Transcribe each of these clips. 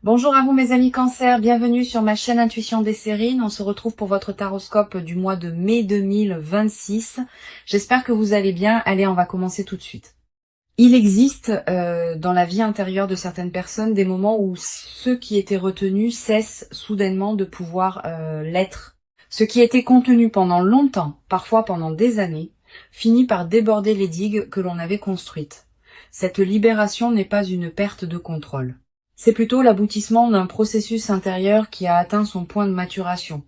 Bonjour à vous mes amis Cancer, bienvenue sur ma chaîne Intuition des Sérines. On se retrouve pour votre taroscope du mois de mai 2026. J'espère que vous allez bien. Allez, on va commencer tout de suite. Il existe dans la vie intérieure de certaines personnes des moments où ceux qui étaient retenus cessent soudainement de pouvoir l'être. Ce qui était contenu pendant longtemps, parfois pendant des années, finit par déborder les digues que l'on avait construites. Cette libération n'est pas une perte de contrôle. C'est plutôt l'aboutissement d'un processus intérieur qui a atteint son point de maturation.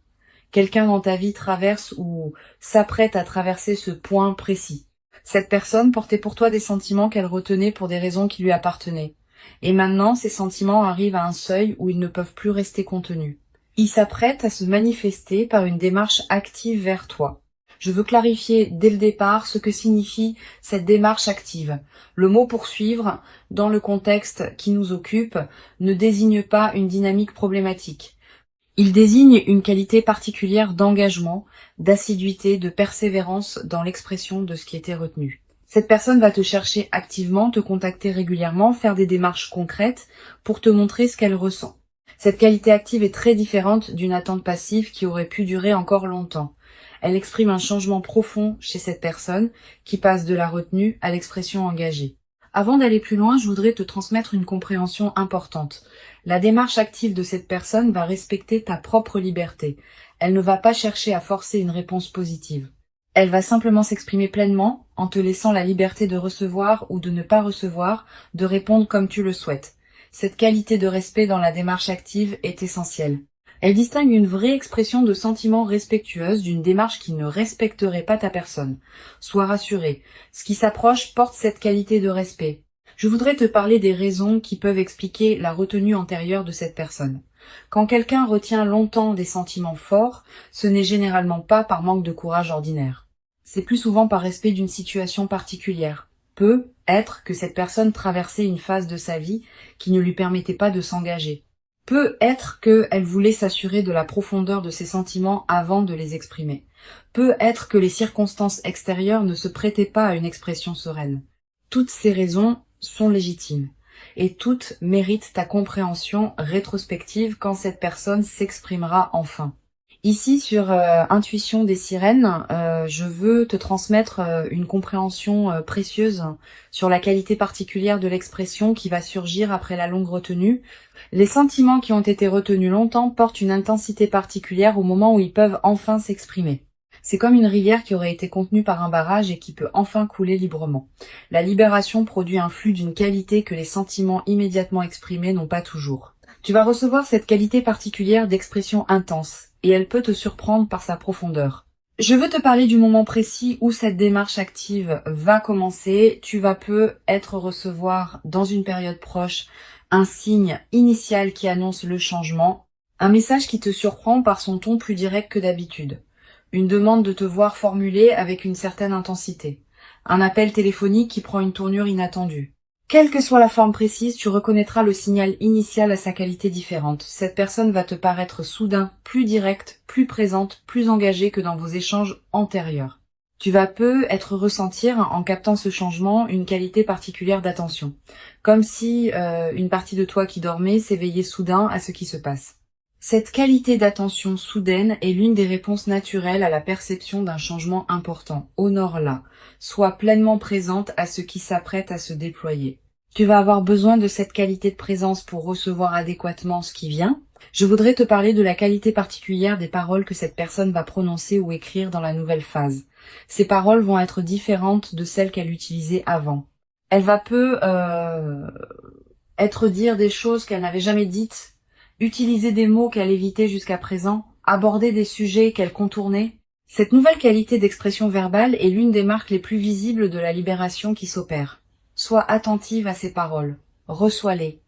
Quelqu'un dans ta vie traverse ou s'apprête à traverser ce point précis. Cette personne portait pour toi des sentiments qu'elle retenait pour des raisons qui lui appartenaient. Et maintenant, ces sentiments arrivent à un seuil où ils ne peuvent plus rester contenus. Ils s'apprêtent à se manifester par une démarche active vers toi. Je veux clarifier dès le départ ce que signifie cette démarche active. Le mot poursuivre, dans le contexte qui nous occupe, ne désigne pas une dynamique problématique. Il désigne une qualité particulière d'engagement, d'assiduité, de persévérance dans l'expression de ce qui était retenu. Cette personne va te chercher activement, te contacter régulièrement, faire des démarches concrètes pour te montrer ce qu'elle ressent. Cette qualité active est très différente d'une attente passive qui aurait pu durer encore longtemps. Elle exprime un changement profond chez cette personne qui passe de la retenue à l'expression engagée. Avant d'aller plus loin, je voudrais te transmettre une compréhension importante. La démarche active de cette personne va respecter ta propre liberté. Elle ne va pas chercher à forcer une réponse positive. Elle va simplement s'exprimer pleinement en te laissant la liberté de recevoir ou de ne pas recevoir, de répondre comme tu le souhaites. Cette qualité de respect dans la démarche active est essentielle. Elle distingue une vraie expression de sentiments respectueuse d'une démarche qui ne respecterait pas ta personne. Sois rassuré, ce qui s'approche porte cette qualité de respect. Je voudrais te parler des raisons qui peuvent expliquer la retenue antérieure de cette personne. Quand quelqu'un retient longtemps des sentiments forts, ce n'est généralement pas par manque de courage ordinaire. C'est plus souvent par respect d'une situation particulière. Peut être que cette personne traversait une phase de sa vie qui ne lui permettait pas de s'engager. Peut être qu'elle voulait s'assurer de la profondeur de ses sentiments avant de les exprimer. Peut être que les circonstances extérieures ne se prêtaient pas à une expression sereine. Toutes ces raisons sont légitimes, et toutes méritent ta compréhension rétrospective quand cette personne s'exprimera enfin. Ici, sur Intuition des Sirènes, je veux te transmettre une compréhension précieuse sur la qualité particulière de l'expression qui va surgir après la longue retenue. Les sentiments qui ont été retenus longtemps portent une intensité particulière au moment où ils peuvent enfin s'exprimer. C'est comme une rivière qui aurait été contenue par un barrage et qui peut enfin couler librement. La libération produit un flux d'une qualité que les sentiments immédiatement exprimés n'ont pas toujours. Tu vas recevoir cette qualité particulière d'expression intense, et elle peut te surprendre par sa profondeur. Je veux te parler du moment précis où cette démarche active va commencer. Tu vas peut-être recevoir dans une période proche un signe initial qui annonce le changement, un message qui te surprend par son ton plus direct que d'habitude, une demande de te voir formulée avec une certaine intensité, un appel téléphonique qui prend une tournure inattendue. Quelle que soit la forme précise, tu reconnaîtras le signal initial à sa qualité différente. Cette personne va te paraître soudain plus directe, plus présente, plus engagée que dans vos échanges antérieurs. Tu vas peut-être ressentir, en captant ce changement, une qualité particulière d'attention. Comme si une partie de toi qui dormait s'éveillait soudain à ce qui se passe. Cette qualité d'attention soudaine est l'une des réponses naturelles à la perception d'un changement important. Honore-la. Sois pleinement présente à ce qui s'apprête à se déployer. Tu vas avoir besoin de cette qualité de présence pour recevoir adéquatement ce qui vient. Je voudrais te parler de la qualité particulière des paroles que cette personne va prononcer ou écrire dans la nouvelle phase. Ces paroles vont être différentes de celles qu'elle utilisait avant. Elle va être dire des choses qu'elle n'avait jamais dites, utiliser des mots qu'elle évitait jusqu'à présent, aborder des sujets qu'elle contournait. Cette nouvelle qualité d'expression verbale est l'une des marques les plus visibles de la libération qui s'opère. Sois attentive à ces paroles, reçois-les.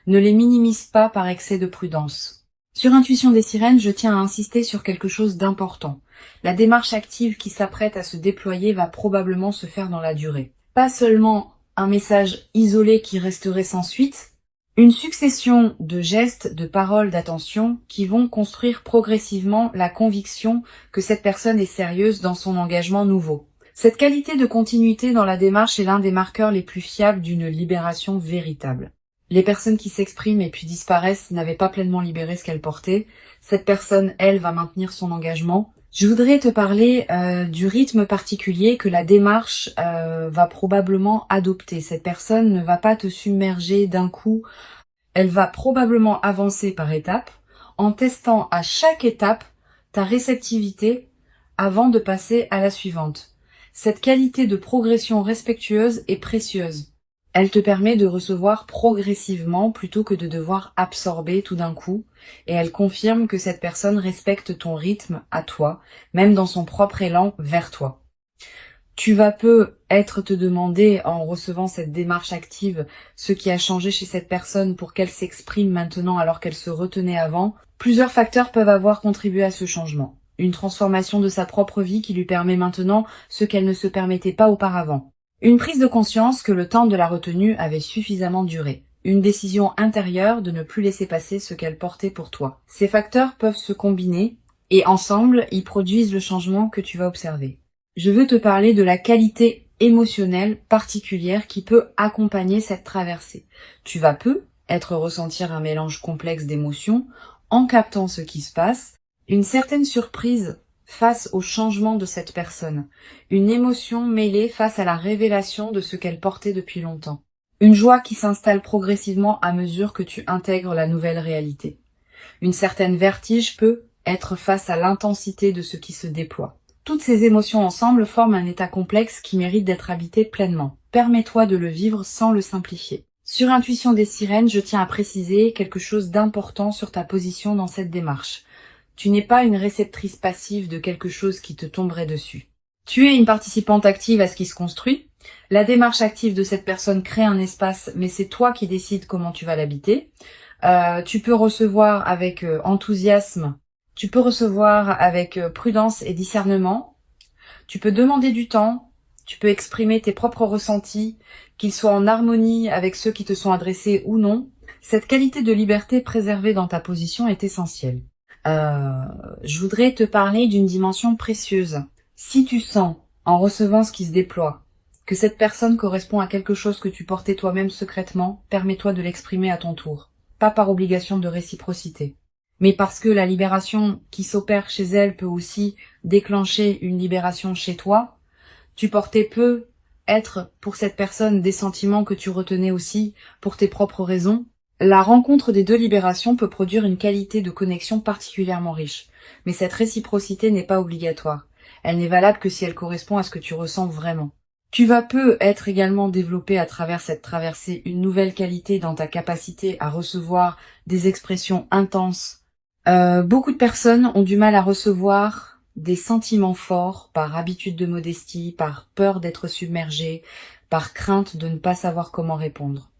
Ne les minimise pas par excès de prudence. Sur Intuition des Sirènes, je tiens à insister sur quelque chose d'important. La démarche active qui s'apprête à se déployer va probablement se faire dans la durée. Pas seulement un message isolé qui resterait sans suite, une succession de gestes, de paroles, d'attention qui vont construire progressivement la conviction que cette personne est sérieuse dans son engagement nouveau. Cette qualité de continuité dans la démarche est l'un des marqueurs les plus fiables d'une libération véritable. Les personnes qui s'expriment et puis disparaissent n'avaient pas pleinement libéré ce qu'elles portaient. Cette personne, elle, va maintenir son engagement. Je voudrais te parler du rythme particulier que la démarche va probablement adopter. Cette personne ne va pas te submerger d'un coup. Elle va probablement avancer par étapes, en testant à chaque étape ta réceptivité avant de passer à la suivante. Cette qualité de progression respectueuse est précieuse. Elle te permet de recevoir progressivement plutôt que de devoir absorber tout d'un coup, et elle confirme que cette personne respecte ton rythme à toi, même dans son propre élan vers toi. Tu vas peut-être te demander, en recevant cette démarche active, ce qui a changé chez cette personne pour qu'elle s'exprime maintenant alors qu'elle se retenait avant. Plusieurs facteurs peuvent avoir contribué à ce changement. Une transformation de sa propre vie qui lui permet maintenant ce qu'elle ne se permettait pas auparavant. Une prise de conscience que le temps de la retenue avait suffisamment duré. Une décision intérieure de ne plus laisser passer ce qu'elle portait pour toi. Ces facteurs peuvent se combiner et ensemble, ils produisent le changement que tu vas observer. Je veux te parler de la qualité émotionnelle particulière qui peut accompagner cette traversée. Tu vas être ressentir un mélange complexe d'émotions en captant ce qui se passe, une certaine surprise face au changement de cette personne, une émotion mêlée face à la révélation de ce qu'elle portait depuis longtemps, une joie qui s'installe progressivement à mesure que tu intègres la nouvelle réalité. Une certaine vertige peut être face à l'intensité de ce qui se déploie. Toutes ces émotions ensemble forment un état complexe qui mérite d'être habité pleinement. Permets-toi de le vivre sans le simplifier. Sur Intuition des Sirènes, je tiens à préciser quelque chose d'important sur ta position dans cette démarche. Tu n'es pas une réceptrice passive de quelque chose qui te tomberait dessus. Tu es une participante active à ce qui se construit. La démarche active de cette personne crée un espace, mais c'est toi qui décides comment tu vas l'habiter. Tu peux recevoir avec enthousiasme. Tu peux recevoir avec prudence et discernement. Tu peux demander du temps. Tu peux exprimer tes propres ressentis, qu'ils soient en harmonie avec ceux qui te sont adressés ou non. Cette qualité de liberté préservée dans ta position est essentielle. Je voudrais te parler d'une dimension précieuse. Si tu sens, en recevant ce qui se déploie, que cette personne correspond à quelque chose que tu portais toi-même secrètement, permets-toi de l'exprimer à ton tour. Pas par obligation de réciprocité, mais parce que la libération qui s'opère chez elle peut aussi déclencher une libération chez toi. Tu portais être pour cette personne des sentiments que tu retenais aussi pour tes propres raisons. La rencontre des deux libérations peut produire une qualité de connexion particulièrement riche, mais cette réciprocité n'est pas obligatoire. Elle n'est valable que si elle correspond à ce que tu ressens vraiment. Tu vas être également développer à travers cette traversée une nouvelle qualité dans ta capacité à recevoir des expressions intenses. Beaucoup de personnes ont du mal à recevoir des sentiments forts par habitude de modestie, par peur d'être submergée, par crainte de ne pas savoir comment répondre.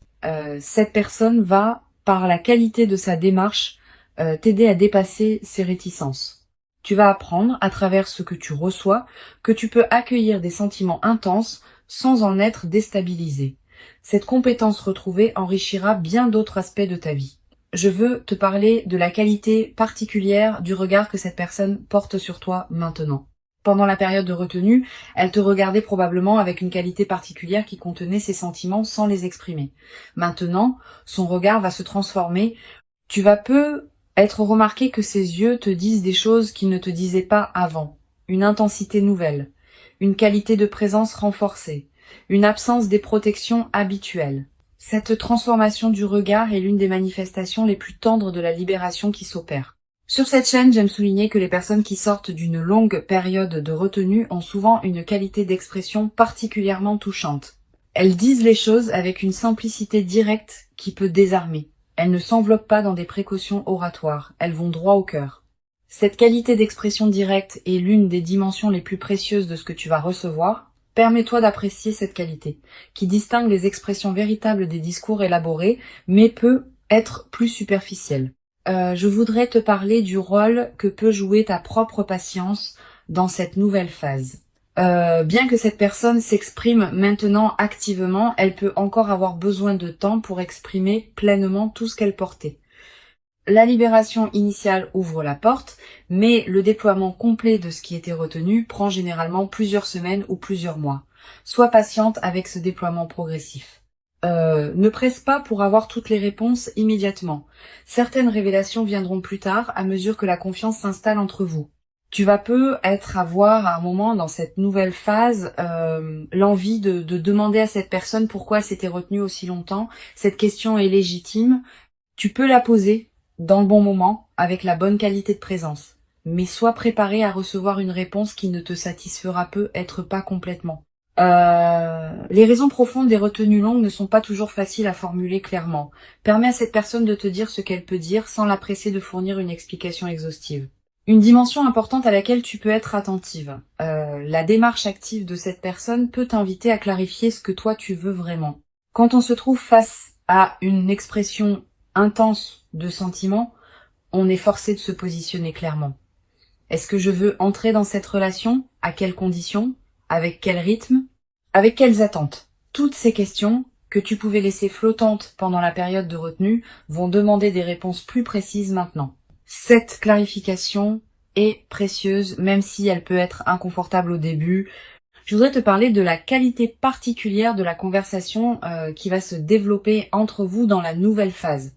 Cette personne va, par la qualité de sa démarche, t'aider à dépasser ces réticences. Tu vas apprendre, à travers ce que tu reçois, que tu peux accueillir des sentiments intenses sans en être déstabilisé. Cette compétence retrouvée enrichira bien d'autres aspects de ta vie. Je veux te parler de la qualité particulière du regard que cette personne porte sur toi maintenant. Pendant la période de retenue, elle te regardait probablement avec une qualité particulière qui contenait ses sentiments sans les exprimer. Maintenant, son regard va se transformer. Tu vas être remarqué que ses yeux te disent des choses qu'ils ne te disaient pas avant. Une intensité nouvelle, une qualité de présence renforcée, une absence des protections habituelles. Cette transformation du regard est l'une des manifestations les plus tendres de la libération qui s'opère. Sur cette chaîne, j'aime souligner que les personnes qui sortent d'une longue période de retenue ont souvent une qualité d'expression particulièrement touchante. Elles disent les choses avec une simplicité directe qui peut désarmer. Elles ne s'enveloppent pas dans des précautions oratoires, elles vont droit au cœur. Cette qualité d'expression directe est l'une des dimensions les plus précieuses de ce que tu vas recevoir. Permets-toi d'apprécier cette qualité, qui distingue les expressions véritables des discours élaborés, mais peut être plus superficielle. Je voudrais te parler du rôle que peut jouer ta propre patience dans cette nouvelle phase. Bien que cette personne s'exprime maintenant activement, elle peut encore avoir besoin de temps pour exprimer pleinement tout ce qu'elle portait. La libération initiale ouvre la porte, mais le déploiement complet de ce qui était retenu prend généralement plusieurs semaines ou plusieurs mois. Sois patiente avec ce déploiement progressif. Ne presse pas pour avoir toutes les réponses immédiatement. Certaines révélations viendront plus tard à mesure que la confiance s'installe entre vous. Tu vas avoir à un moment dans cette nouvelle phase l'envie de demander à cette personne pourquoi elle s'était retenue aussi longtemps. Cette question est légitime. Tu peux la poser dans le bon moment avec la bonne qualité de présence. Mais sois préparé à recevoir une réponse qui ne te satisfera peut-être pas complètement. Les raisons profondes des retenues longues ne sont pas toujours faciles à formuler clairement. Permets à cette personne de te dire ce qu'elle peut dire sans la presser de fournir une explication exhaustive. Une dimension importante à laquelle tu peux être attentive. La démarche active de cette personne peut t'inviter à clarifier ce que toi tu veux vraiment. Quand on se trouve face à une expression intense de sentiments, on est forcé de se positionner clairement. Est-ce que je veux entrer dans cette relation? À quelles conditions? Avec quel rythme? Avec quelles attentes? Toutes ces questions que tu pouvais laisser flottantes pendant la période de retenue vont demander des réponses plus précises maintenant. Cette clarification est précieuse, même si elle peut être inconfortable au début. Je voudrais te parler de la qualité particulière de la conversation qui va se développer entre vous dans la nouvelle phase.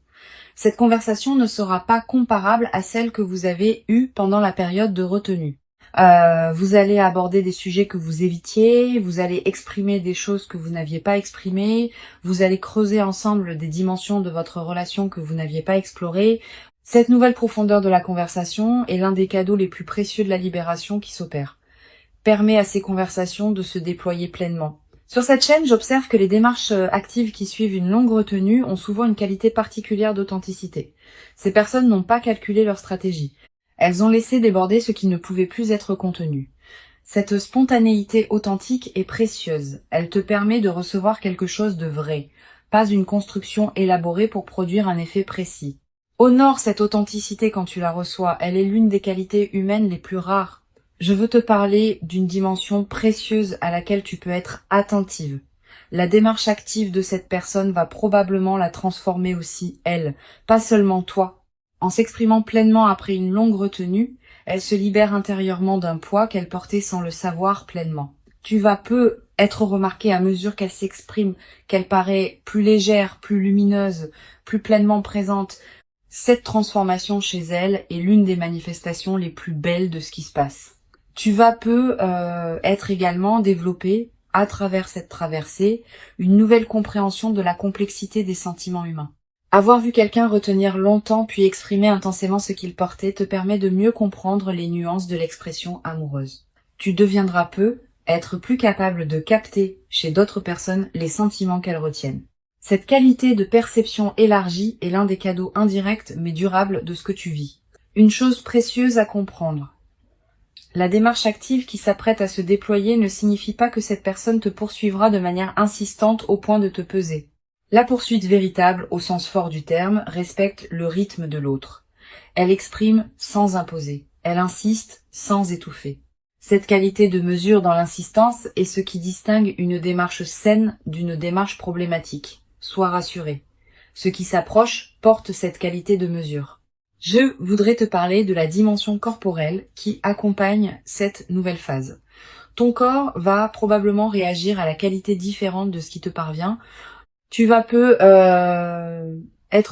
Cette conversation ne sera pas comparable à celle que vous avez eue pendant la période de retenue. Vous allez aborder des sujets que vous évitiez, vous allez exprimer des choses que vous n'aviez pas exprimées, vous allez creuser ensemble des dimensions de votre relation que vous n'aviez pas explorées. Cette nouvelle profondeur de la conversation est l'un des cadeaux les plus précieux de la libération qui s'opère. Permet à ces conversations de se déployer pleinement. Sur cette chaîne, j'observe que les démarches actives qui suivent une longue retenue ont souvent une qualité particulière d'authenticité. Ces personnes n'ont pas calculé leur stratégie. Elles ont laissé déborder ce qui ne pouvait plus être contenu. Cette spontanéité authentique est précieuse. Elle te permet de recevoir quelque chose de vrai, pas une construction élaborée pour produire un effet précis. Honore cette authenticité quand tu la reçois. Elle est l'une des qualités humaines les plus rares. Je veux te parler d'une dimension précieuse à laquelle tu peux être attentive. La démarche active de cette personne va probablement la transformer aussi, elle, pas seulement toi. En s'exprimant pleinement après une longue retenue, elle se libère intérieurement d'un poids qu'elle portait sans le savoir pleinement. Tu vas peu être remarqué à mesure qu'elle s'exprime, qu'elle paraît plus légère, plus lumineuse, plus pleinement présente. Cette transformation chez elle est l'une des manifestations les plus belles de ce qui se passe. Tu vas peu être également développé, à travers cette traversée, une nouvelle compréhension de la complexité des sentiments humains. Avoir vu quelqu'un retenir longtemps puis exprimer intensément ce qu'il portait te permet de mieux comprendre les nuances de l'expression amoureuse. Tu deviendras peu être plus capable de capter chez d'autres personnes les sentiments qu'elles retiennent. Cette qualité de perception élargie est l'un des cadeaux indirects mais durables de ce que tu vis. Une chose précieuse à comprendre. La démarche active qui s'apprête à se déployer ne signifie pas que cette personne te poursuivra de manière insistante au point de te peser. La poursuite véritable, au sens fort du terme, respecte le rythme de l'autre. Elle exprime sans imposer. Elle insiste sans étouffer. Cette qualité de mesure dans l'insistance est ce qui distingue une démarche saine d'une démarche problématique. Sois rassuré. Ce qui s'approche porte cette qualité de mesure. Je voudrais te parler de la dimension corporelle qui accompagne cette nouvelle phase. Ton corps va probablement réagir à la qualité différente de ce qui te parvient. Tu vas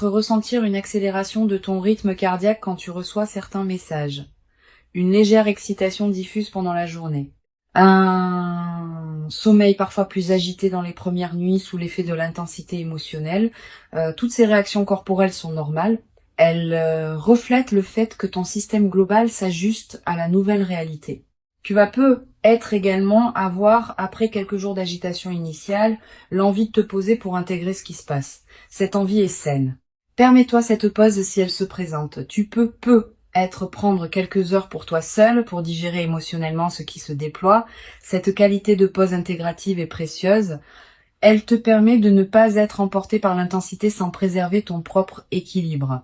ressentir une accélération de ton rythme cardiaque quand tu reçois certains messages. Une légère excitation diffuse pendant la journée. Un sommeil parfois plus agité dans les premières nuits sous l'effet de l'intensité émotionnelle. Toutes ces réactions corporelles sont normales. Elles reflètent le fait que ton système global s'ajuste à la nouvelle réalité. Tu vas peut-être également avoir, après quelques jours d'agitation initiale, l'envie de te poser pour intégrer ce qui se passe. Cette envie est saine. Permets-toi cette pause si elle se présente. Tu peux prendre quelques heures pour toi seul, pour digérer émotionnellement ce qui se déploie. Cette qualité de pause intégrative est précieuse. Elle te permet de ne pas être emporté par l'intensité sans préserver ton propre équilibre.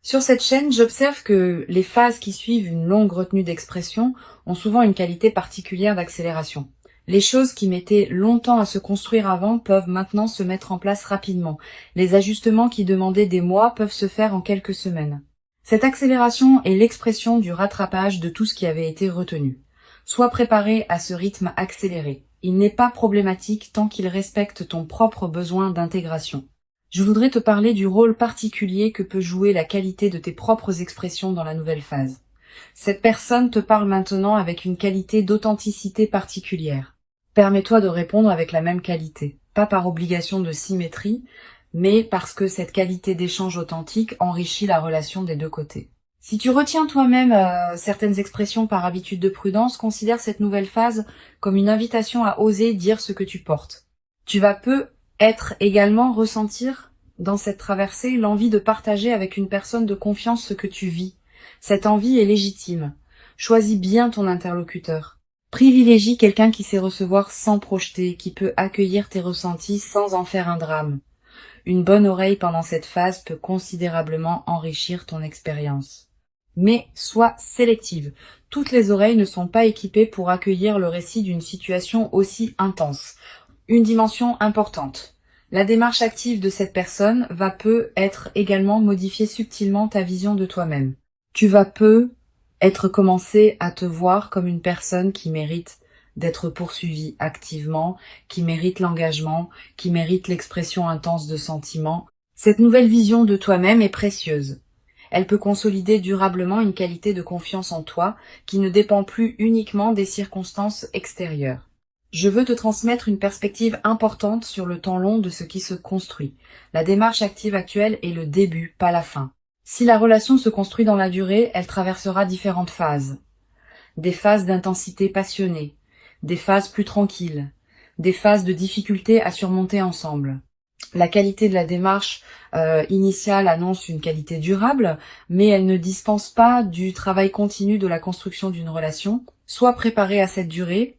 Sur cette chaîne, j'observe que les phases qui suivent une longue retenue d'expression ont souvent une qualité particulière d'accélération. Les choses qui mettaient longtemps à se construire avant peuvent maintenant se mettre en place rapidement. Les ajustements qui demandaient des mois peuvent se faire en quelques semaines. Cette accélération est l'expression du rattrapage de tout ce qui avait été retenu. Sois préparé à ce rythme accéléré. Il n'est pas problématique tant qu'il respecte ton propre besoin d'intégration. Je voudrais te parler du rôle particulier que peut jouer la qualité de tes propres expressions dans la nouvelle phase. Cette personne te parle maintenant avec une qualité d'authenticité particulière. Permets-toi de répondre avec la même qualité, pas par obligation de symétrie, mais parce que cette qualité d'échange authentique enrichit la relation des deux côtés. Si tu retiens toi-même certaines expressions par habitude de prudence, considère cette nouvelle phase comme une invitation à oser dire ce que tu portes. Tu vas être également ressentir dans cette traversée l'envie de partager avec une personne de confiance ce que tu vis. Cette envie est légitime. Choisis bien ton interlocuteur. Privilégie quelqu'un qui sait recevoir sans projeter, qui peut accueillir tes ressentis sans en faire un drame. Une bonne oreille pendant cette phase peut considérablement enrichir ton expérience. Mais sois sélective. Toutes les oreilles ne sont pas équipées pour accueillir le récit d'une situation aussi intense. Une dimension importante. La démarche active de cette personne va être également modifier subtilement ta vision de toi-même. Tu vas être commencé à te voir comme une personne qui mérite d'être poursuivie activement, qui mérite l'engagement, qui mérite l'expression intense de sentiments. Cette nouvelle vision de toi-même est précieuse. Elle peut consolider durablement une qualité de confiance en toi qui ne dépend plus uniquement des circonstances extérieures. Je veux te transmettre une perspective importante sur le temps long de ce qui se construit. La démarche active actuelle est le début, pas la fin. Si la relation se construit dans la durée, elle traversera différentes phases. Des phases d'intensité passionnée, des phases plus tranquilles, des phases de difficulté à surmonter ensemble. La qualité de la démarche initiale annonce une qualité durable, mais elle ne dispense pas du travail continu de la construction d'une relation. Sois préparé à cette durée,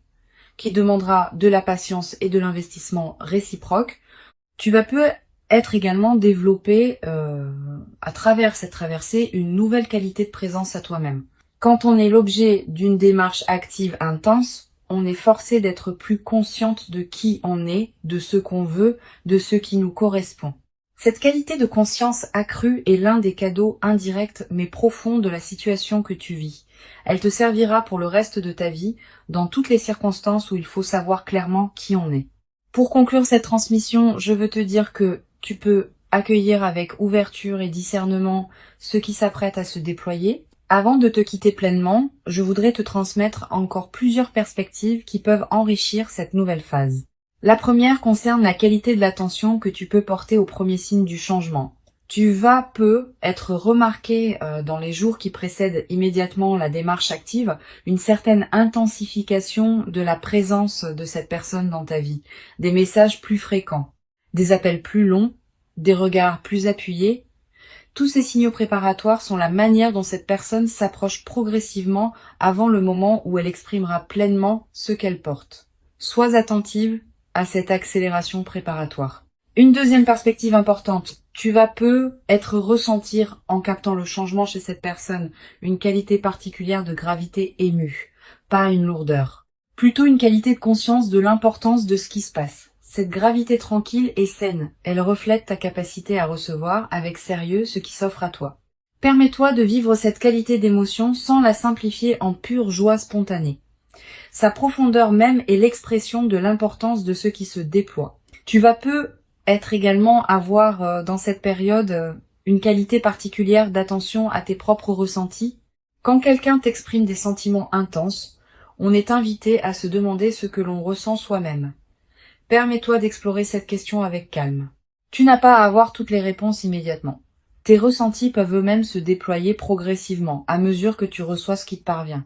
qui demandera de la patience et de l'investissement réciproque. Tu vas être également développé à travers cette traversée une nouvelle qualité de présence à toi-même. Quand on est l'objet d'une démarche active intense, on est forcé d'être plus consciente de qui on est, de ce qu'on veut, de ce qui nous correspond. Cette qualité de conscience accrue est l'un des cadeaux indirects mais profonds de la situation que tu vis. Elle te servira pour le reste de ta vie, dans toutes les circonstances où il faut savoir clairement qui on est. Pour conclure cette transmission, je veux te dire que tu peux accueillir avec ouverture et discernement ce qui s'apprête à se déployer. Avant de te quitter pleinement, je voudrais te transmettre encore plusieurs perspectives qui peuvent enrichir cette nouvelle phase. La première concerne la qualité de l'attention que tu peux porter aux premiers signes du changement. Tu vas être remarqué dans les jours qui précèdent immédiatement la démarche active, une certaine intensification de la présence de cette personne dans ta vie, des messages plus fréquents, des appels plus longs, des regards plus appuyés. Tous ces signaux préparatoires sont la manière dont cette personne s'approche progressivement avant le moment où elle exprimera pleinement ce qu'elle porte. Sois attentive à cette accélération préparatoire. Une deuxième perspective importante, tu vas être ressentir en captant le changement chez cette personne une qualité particulière de gravité émue, pas une lourdeur. Plutôt une qualité de conscience de l'importance de ce qui se passe. Cette gravité tranquille est saine, elle reflète ta capacité à recevoir avec sérieux ce qui s'offre à toi. Permets-toi de vivre cette qualité d'émotion sans la simplifier en pure joie spontanée. Sa profondeur même est l'expression de l'importance de ce qui se déploie. Tu vas être également avoir dans cette période une qualité particulière d'attention à tes propres ressentis. Quand quelqu'un t'exprime des sentiments intenses, on est invité à se demander ce que l'on ressent soi-même. Permets-toi d'explorer cette question avec calme. Tu n'as pas à avoir toutes les réponses immédiatement. Tes ressentis peuvent eux-mêmes se déployer progressivement, à mesure que tu reçois ce qui te parvient.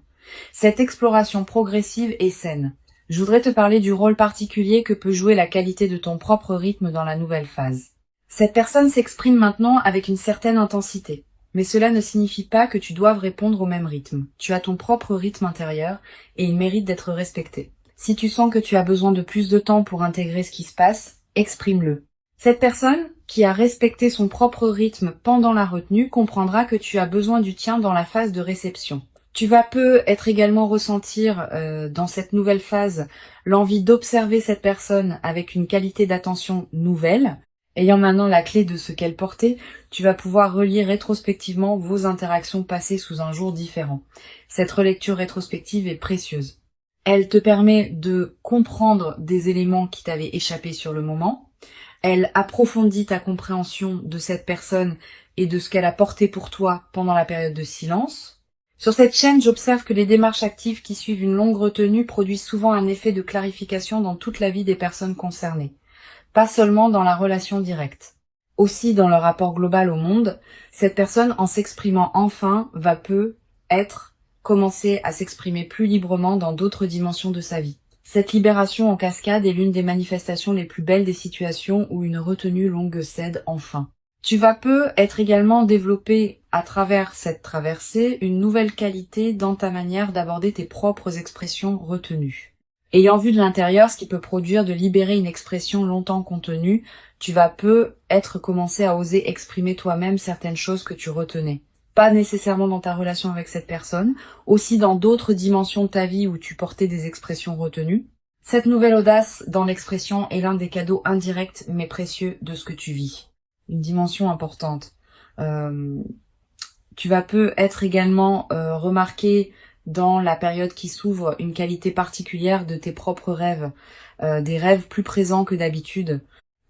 Cette exploration progressive est saine. Je voudrais te parler du rôle particulier que peut jouer la qualité de ton propre rythme dans la nouvelle phase. Cette personne s'exprime maintenant avec une certaine intensité, mais cela ne signifie pas que tu doives répondre au même rythme. Tu as ton propre rythme intérieur et il mérite d'être respecté. Si tu sens que tu as besoin de plus de temps pour intégrer ce qui se passe, exprime-le. Cette personne, qui a respecté son propre rythme pendant la retenue, comprendra que tu as besoin du tien dans la phase de réception. Tu vas être également ressentir dans cette nouvelle phase l'envie d'observer cette personne avec une qualité d'attention nouvelle. Ayant maintenant la clé de ce qu'elle portait, tu vas pouvoir relire rétrospectivement vos interactions passées sous un jour différent. Cette relecture rétrospective est précieuse. Elle te permet de comprendre des éléments qui t'avaient échappé sur le moment. Elle approfondit ta compréhension de cette personne et de ce qu'elle a porté pour toi pendant la période de silence. Sur cette chaîne, j'observe que les démarches actives qui suivent une longue retenue produisent souvent un effet de clarification dans toute la vie des personnes concernées, pas seulement dans la relation directe. Aussi, dans le rapport global au monde, cette personne, en s'exprimant enfin, va commencer à s'exprimer plus librement dans d'autres dimensions de sa vie. Cette libération en cascade est l'une des manifestations les plus belles des situations où une retenue longue cède enfin. Tu vas être également développé à travers cette traversée une nouvelle qualité dans ta manière d'aborder tes propres expressions retenues. Ayant vu de l'intérieur ce qui peut produire de libérer une expression longtemps contenue, tu vas commencer à oser exprimer toi-même certaines choses que tu retenais. Pas nécessairement dans ta relation avec cette personne, aussi dans d'autres dimensions de ta vie où tu portais des expressions retenues. Cette nouvelle audace dans l'expression est l'un des cadeaux indirects mais précieux de ce que tu vis. Une dimension importante. Tu vas être également remarqué dans la période qui s'ouvre une qualité particulière de tes propres rêves, des rêves plus présents que d'habitude,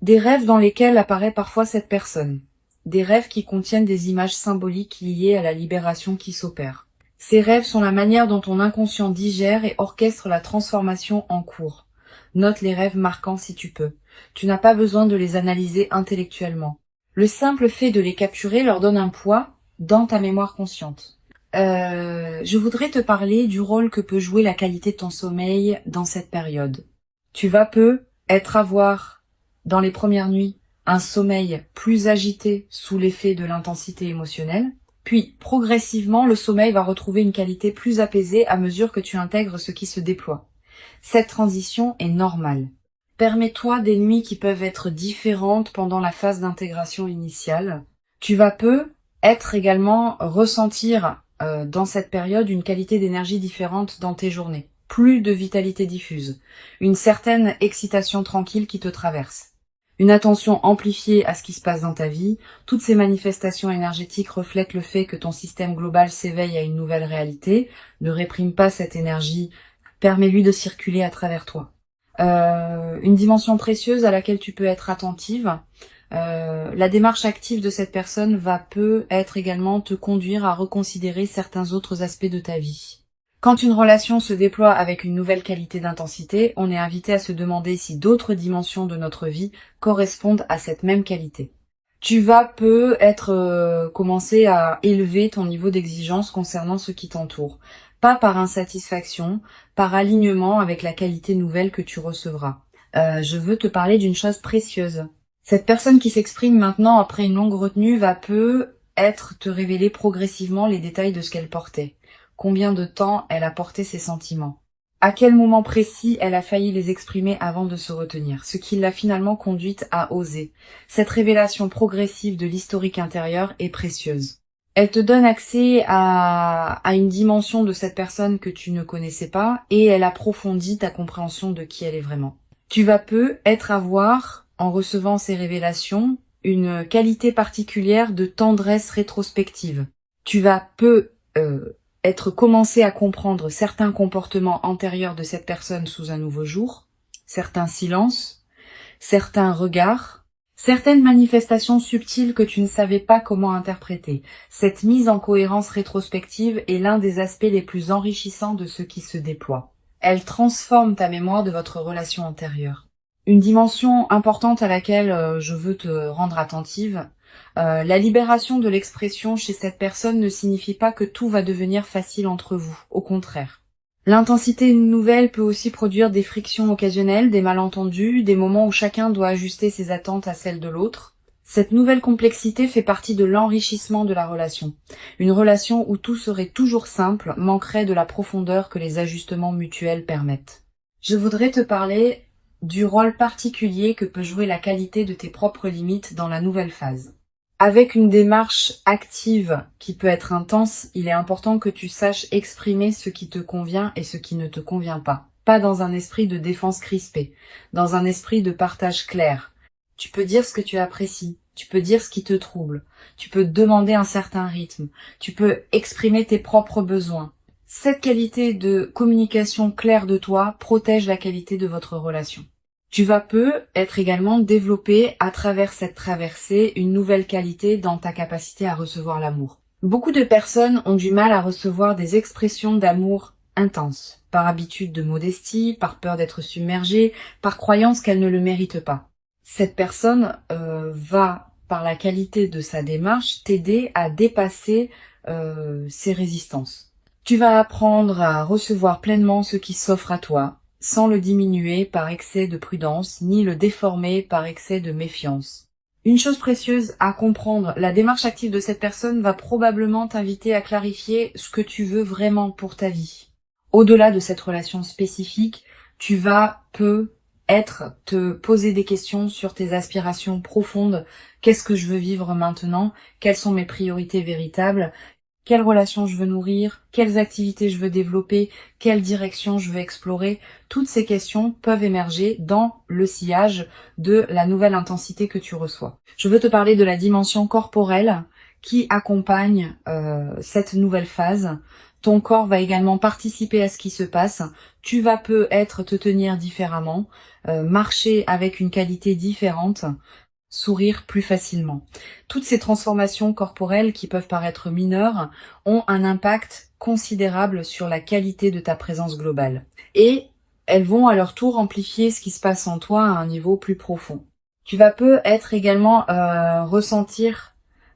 des rêves dans lesquels apparaît parfois cette personne, des rêves qui contiennent des images symboliques liées à la libération qui s'opère. Ces rêves sont la manière dont ton inconscient digère et orchestre la transformation en cours. Note les rêves marquants si tu peux. Tu n'as pas besoin de les analyser intellectuellement. Le simple fait de les capturer leur donne un poids dans ta mémoire consciente. Je voudrais te parler du rôle que peut jouer la qualité de ton sommeil dans cette période. Tu vas avoir, dans les premières nuits, un sommeil plus agité sous l'effet de l'intensité émotionnelle, puis progressivement le sommeil va retrouver une qualité plus apaisée à mesure que tu intègres ce qui se déploie. Cette transition est normale. Permets-toi des nuits qui peuvent être différentes pendant la phase d'intégration initiale. Tu vas également ressentir dans cette période une qualité d'énergie différente dans tes journées. Plus de vitalité diffuse, une certaine excitation tranquille qui te traverse. Une attention amplifiée à ce qui se passe dans ta vie, toutes ces manifestations énergétiques reflètent le fait que ton système global s'éveille à une nouvelle réalité, ne réprime pas cette énergie, permets-lui de circuler à travers toi. Une dimension précieuse à laquelle tu peux être attentive. La démarche active de cette personne peut être également te conduire à reconsidérer certains autres aspects de ta vie. Quand une relation se déploie avec une nouvelle qualité d'intensité, on est invité à se demander si d'autres dimensions de notre vie correspondent à cette même qualité. Tu vas commencer à élever ton niveau d'exigence concernant ce qui t'entoure. Pas par insatisfaction, par alignement avec la qualité nouvelle que tu recevras. Je veux te parler d'une chose précieuse. Cette personne qui s'exprime maintenant après une longue retenue va te révéler progressivement les détails de ce qu'elle portait. Combien de temps elle a porté ses sentiments. À quel moment précis elle a failli les exprimer avant de se retenir, ce qui l'a finalement conduite à oser. Cette révélation progressive de l'historique intérieur est précieuse. Elle te donne accès à une dimension de cette personne que tu ne connaissais pas et elle approfondit ta compréhension de qui elle est vraiment. Tu vas avoir, en recevant ces révélations, une qualité particulière de tendresse rétrospective. Tu vas commencé à comprendre certains comportements antérieurs de cette personne sous un nouveau jour, certains silences, certains regards, certaines manifestations subtiles que tu ne savais pas comment interpréter. Cette mise en cohérence rétrospective est l'un des aspects les plus enrichissants de ce qui se déploie. Elle transforme ta mémoire de votre relation antérieure. Une dimension importante à laquelle je veux te rendre attentive, la libération de l'expression chez cette personne ne signifie pas que tout va devenir facile entre vous, au contraire. L'intensité nouvelle peut aussi produire des frictions occasionnelles, des malentendus, des moments où chacun doit ajuster ses attentes à celles de l'autre. Cette nouvelle complexité fait partie de l'enrichissement de la relation. Une relation où tout serait toujours simple manquerait de la profondeur que les ajustements mutuels permettent. Je voudrais te parler du rôle particulier que peut jouer la qualité de tes propres limites dans la nouvelle phase. Avec une démarche active qui peut être intense, il est important que tu saches exprimer ce qui te convient et ce qui ne te convient pas. Pas dans un esprit de défense crispée, dans un esprit de partage clair. Tu peux dire ce que tu apprécies, tu peux dire ce qui te trouble, tu peux demander un certain rythme, tu peux exprimer tes propres besoins. Cette qualité de communication claire de toi protège la qualité de votre relation. Tu vas être également développé à travers cette traversée une nouvelle qualité dans ta capacité à recevoir l'amour. Beaucoup de personnes ont du mal à recevoir des expressions d'amour intenses, par habitude de modestie, par peur d'être submergée, par croyance qu'elles ne le méritent pas. Cette personne va, par la qualité de sa démarche, t'aider à dépasser ces résistances. Tu vas apprendre à recevoir pleinement ce qui s'offre à toi, sans le diminuer par excès de prudence, ni le déformer par excès de méfiance. Une chose précieuse à comprendre, la démarche active de cette personne va probablement t'inviter à clarifier ce que tu veux vraiment pour ta vie. Au-delà de cette relation spécifique, tu vas te poser des questions sur tes aspirations profondes. Qu'est-ce que je veux vivre maintenant? Quelles sont mes priorités véritables? Quelles relations je veux nourrir, quelles activités je veux développer, quelle direction je veux explorer. Toutes ces questions peuvent émerger dans le sillage de la nouvelle intensité que tu reçois. Je veux te parler de la dimension corporelle qui accompagne cette nouvelle phase. Ton corps va également participer à ce qui se passe. Tu vas peut-être te tenir différemment, marcher avec une qualité différente, sourire plus facilement. Toutes ces transformations corporelles qui peuvent paraître mineures ont un impact considérable sur la qualité de ta présence globale. Et elles vont à leur tour amplifier ce qui se passe en toi à un niveau plus profond. Tu vas peut-être également ressentir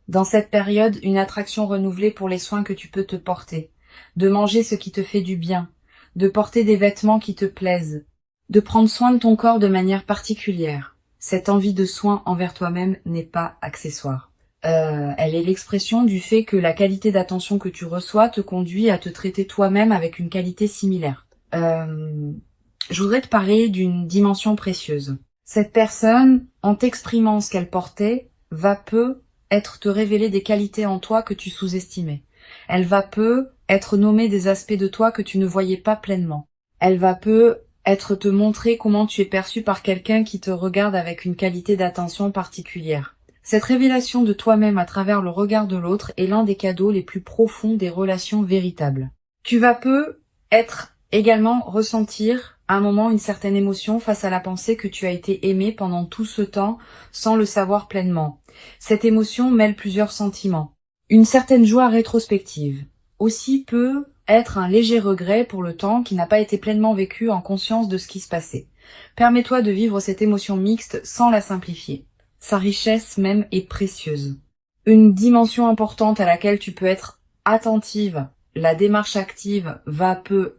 dans cette période une attraction renouvelée pour les soins que tu peux te porter, de manger ce qui te fait du bien, de porter des vêtements qui te plaisent, de prendre soin de ton corps de manière particulière. Cette envie de soin envers toi-même n'est pas accessoire. Elle est l'expression du fait que la qualité d'attention que tu reçois te conduit à te traiter toi-même avec une qualité similaire. Je voudrais te parler d'une dimension précieuse. Cette personne, en t'exprimant ce qu'elle portait, va être te révéler des qualités en toi que tu sous-estimais. Elle va être nommer des aspects de toi que tu ne voyais pas pleinement. Elle va être te montrer comment tu es perçu par quelqu'un qui te regarde avec une qualité d'attention particulière. Cette révélation de toi-même à travers le regard de l'autre est l'un des cadeaux les plus profonds des relations véritables. Tu vas être également ressentir à un moment une certaine émotion face à la pensée que tu as été aimé pendant tout ce temps sans le savoir pleinement. Cette émotion mêle plusieurs sentiments. Une certaine joie rétrospective. Aussi être un léger regret pour le temps qui n'a pas été pleinement vécu en conscience de ce qui se passait. Permets-toi de vivre cette émotion mixte sans la simplifier. Sa richesse même est précieuse. Une dimension importante à laquelle tu peux être attentive, la démarche active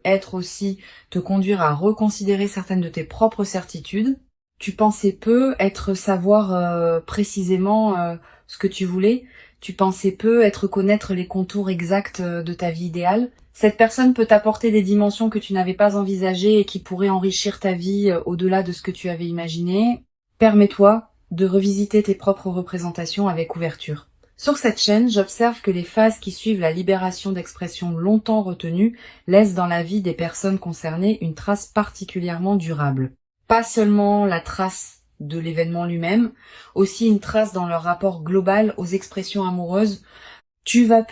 être aussi te conduire à reconsidérer certaines de tes propres certitudes. Tu pensais savoir précisément ce que tu voulais. Tu pensais connaître les contours exacts de ta vie idéale. Cette personne peut t'apporter des dimensions que tu n'avais pas envisagées et qui pourraient enrichir ta vie au-delà de ce que tu avais imaginé. Permets-toi de revisiter tes propres représentations avec ouverture. Sur cette chaîne, j'observe que les phases qui suivent la libération d'expressions longtemps retenues laissent dans la vie des personnes concernées une trace particulièrement durable. Pas seulement la trace de l'événement lui-même, aussi une trace dans leur rapport global aux expressions amoureuses. Tu vas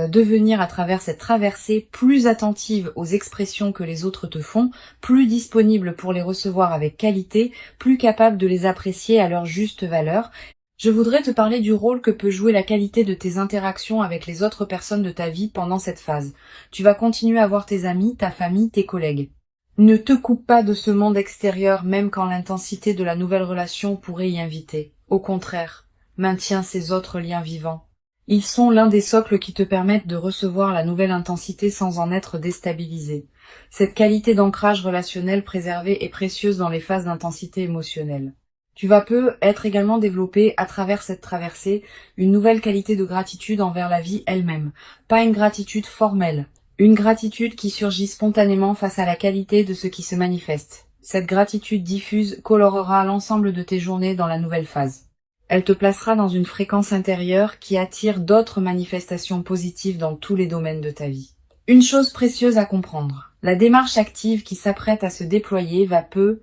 devenir à travers cette traversée plus attentive aux expressions que les autres te font, plus disponible pour les recevoir avec qualité, plus capable de les apprécier à leur juste valeur. Je voudrais te parler du rôle que peut jouer la qualité de tes interactions avec les autres personnes de ta vie pendant cette phase. Tu vas continuer à voir tes amis, ta famille, tes collègues. Ne te coupe pas de ce monde extérieur même quand l'intensité de la nouvelle relation pourrait y inviter. Au contraire, maintiens ces autres liens vivants. Ils sont l'un des socles qui te permettent de recevoir la nouvelle intensité sans en être déstabilisé. Cette qualité d'ancrage relationnel préservée est précieuse dans les phases d'intensité émotionnelle. Tu vas être également développé à travers cette traversée une nouvelle qualité de gratitude envers la vie elle-même. Pas une gratitude formelle, une gratitude qui surgit spontanément face à la qualité de ce qui se manifeste. Cette gratitude diffuse colorera l'ensemble de tes journées dans la nouvelle phase. Elle te placera dans une fréquence intérieure qui attire d'autres manifestations positives dans tous les domaines de ta vie. Une chose précieuse à comprendre, la démarche active qui s'apprête à se déployer va te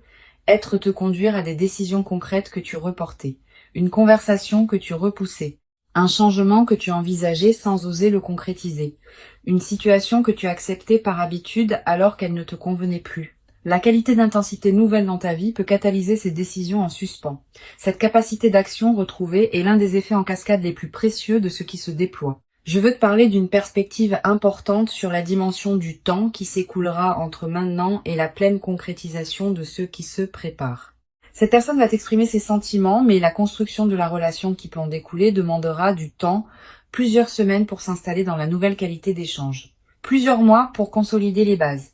conduire à des décisions concrètes que tu reportais, une conversation que tu repoussais, Un changement que tu envisageais sans oser le concrétiser. Une situation que tu acceptais par habitude alors qu'elle ne te convenait plus. La qualité d'intensité nouvelle dans ta vie peut catalyser ces décisions en suspens. Cette capacité d'action retrouvée est l'un des effets en cascade les plus précieux de ce qui se déploie. Je veux te parler d'une perspective importante sur la dimension du temps qui s'écoulera entre maintenant et la pleine concrétisation de ce qui se prépare. Cette personne va t'exprimer ses sentiments, mais la construction de la relation qui peut en découler demandera du temps, plusieurs semaines pour s'installer dans la nouvelle qualité d'échange, plusieurs mois pour consolider les bases,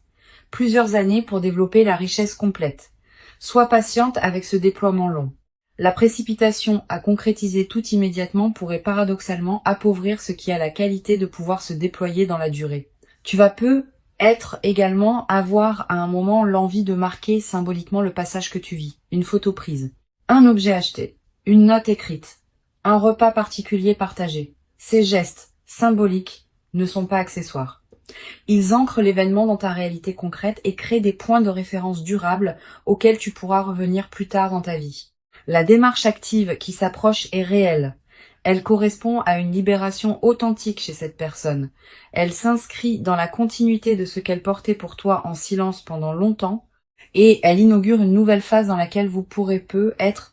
plusieurs années pour développer la richesse complète. Sois patiente avec ce déploiement long. La précipitation à concrétiser tout immédiatement pourrait paradoxalement appauvrir ce qui a la qualité de pouvoir se déployer dans la durée. Tu vas avoir à un moment l'envie de marquer symboliquement le passage que tu vis, une photo prise, un objet acheté, une note écrite, un repas particulier partagé. Ces gestes symboliques ne sont pas accessoires. Ils ancrent l'événement dans ta réalité concrète et créent des points de référence durables auxquels tu pourras revenir plus tard dans ta vie. La démarche active qui s'approche est réelle. Elle correspond à une libération authentique chez cette personne. Elle s'inscrit dans la continuité de ce qu'elle portait pour toi en silence pendant longtemps, et elle inaugure une nouvelle phase dans laquelle vous pourrez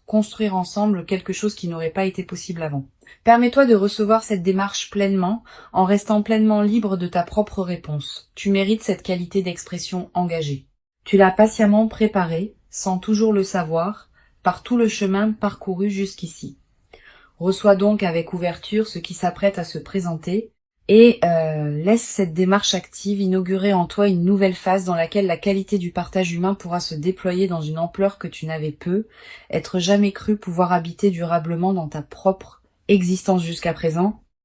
construire ensemble quelque chose qui n'aurait pas été possible avant. Permets-toi de recevoir cette démarche pleinement, en restant pleinement libre de ta propre réponse. Tu mérites cette qualité d'expression engagée. Tu l'as patiemment préparée, sans toujours le savoir, par tout le chemin parcouru jusqu'ici. Reçois donc avec ouverture ce qui s'apprête à se présenter et laisse cette démarche active inaugurer en toi une nouvelle phase dans laquelle la qualité du partage humain pourra se déployer dans une ampleur que tu n'avais jamais cru pouvoir habiter durablement dans ta propre existence jusqu'à présent,